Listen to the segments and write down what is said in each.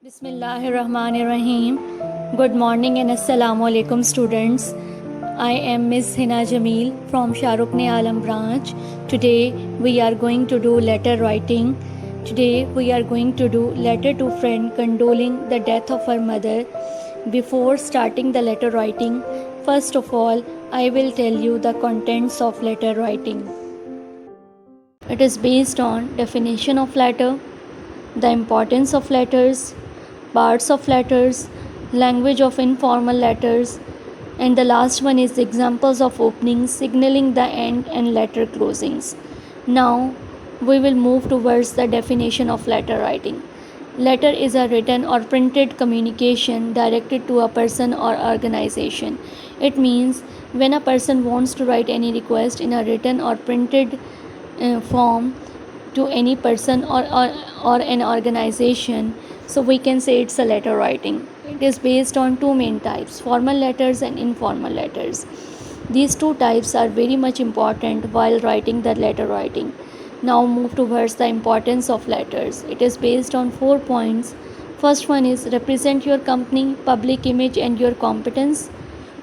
Bismillahirrahmanirrahim. Good morning and Assalamu alaikum students. I am Ms. Hina Jameel from Shahrukh Alam branch. Today we are going to do letter writing. Today we are going to do letter to friend condoling the death of her mother. Before starting the letter writing, first of all I will tell you the contents of letter writing. It is based on definition of letter, the importance of letters, parts of letters, language of informal letters, and the last one is examples of openings signaling the end and letter closings. Now we will move towards the definition of letter writing. Letter is a written or printed communication directed to a person or organization. It means when a person wants to write any request in a written or printed form to any person or an organization, so we can say it's a letter writing. It is based on two main types, formal letters and informal letters. These two types are very much important while writing the letter writing. Now move towards the importance of letters. It is based on 4 points. First one is represent your company, public image and your competence.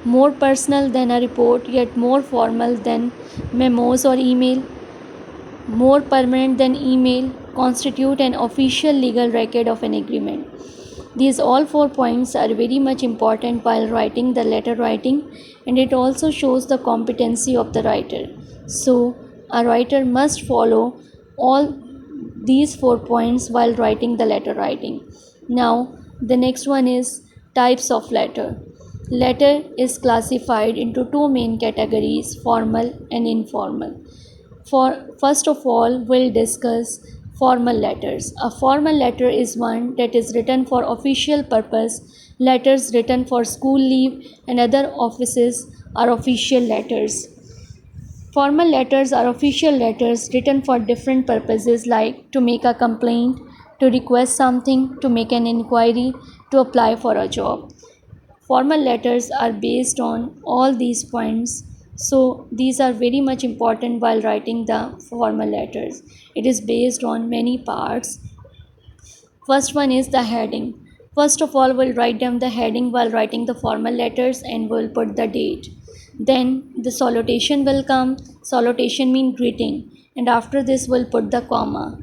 More personal than a report, yet more formal than memos or email. More permanent than email, constitute an official legal record of an agreement. These all 4 points are very much important while writing the letter writing, and it also shows the competency of the writer. So a writer must follow all these 4 points while writing the letter writing. Now the next one is types of letter. Letter is classified into two main categories, formal and informal. First of all, we'll discuss formal letters. A formal letter is one that is written for official purpose. Letters written for school leave and other offices are official letters. Formal letters are official letters written for different purposes like to make a complaint, to request something, to make an inquiry, to apply for a job. Formal letters are based on all these points, so these are very much important while writing the formal letters. It is based on many parts. First one is the heading. First of all, we'll write down the heading while writing the formal letters and we'll put the date. Then the salutation will come. Salutation means greeting, and after this we'll put the comma.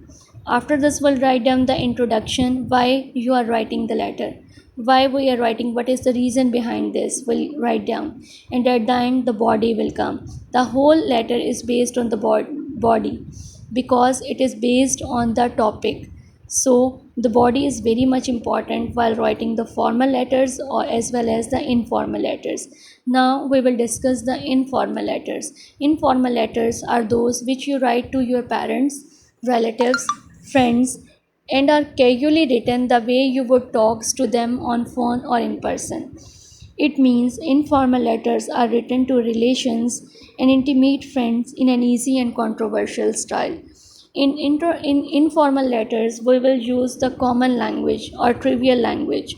After this we'll write down the introduction, why you are writing the letter, why we are writing, what is the reason behind this, we'll write down. And at the end the body will come. The whole letter is based on the body because it is based on the topic. So the body is very much important while writing the formal letters or as well as the informal letters. Now we will discuss the informal letters. Informal letters are those which you write to your parents, relatives, friends, and are casually written the way you would talk to them on phone or in person. It means informal letters are written to relations and intimate friends in an easy and controversial style. In informal letters, we will use the common language or trivial language,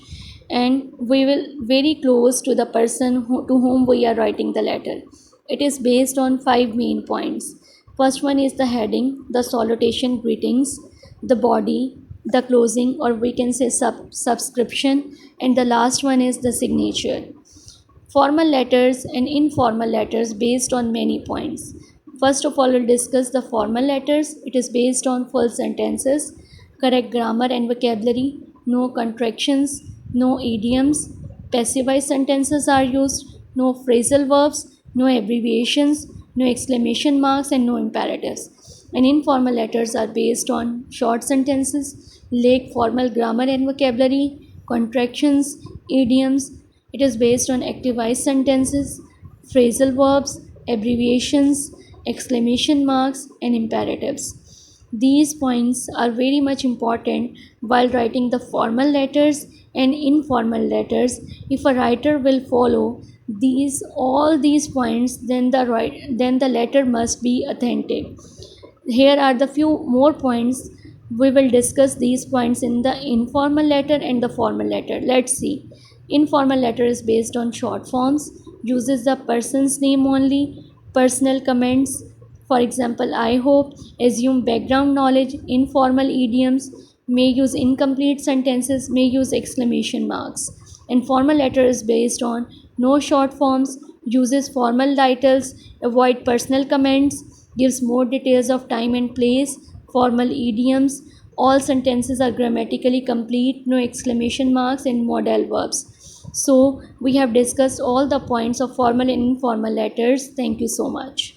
and we will very close to the person to whom we are writing the letter. It is based on 5 main points. First one is the heading, the salutation greetings, the body, the closing or we can say subscription, and the last one is the signature. Formal letters and informal letters based on many points. First of all, we'll discuss the formal letters. It is based on full sentences, correct grammar and vocabulary, no contractions, no idioms, passivized sentences are used, no phrasal verbs, no abbreviations, no exclamation marks, and no imperatives. And informal letters are based on short sentences, lack formal grammar and vocabulary, contractions, idioms. It is based on activized sentences, phrasal verbs, abbreviations, exclamation marks, and imperatives. These points are very much important while writing the formal letters and informal letters. If a writer will follow all these points, then the letter must be authentic. Here are the few more points. We will discuss these points in the informal letter and the formal letter. Let's see. Informal letter is based on short forms, uses the person's name only, personal comments, for example, I hope, assume background knowledge, informal idioms, may use incomplete sentences, may use exclamation marks. Informal letter is based on no short forms, uses formal titles, avoid personal comments, gives more details of time and place, formal idioms. All sentences are grammatically complete, no exclamation marks, and modal verbs. So, we have discussed all the points of formal and informal letters. Thank you so much.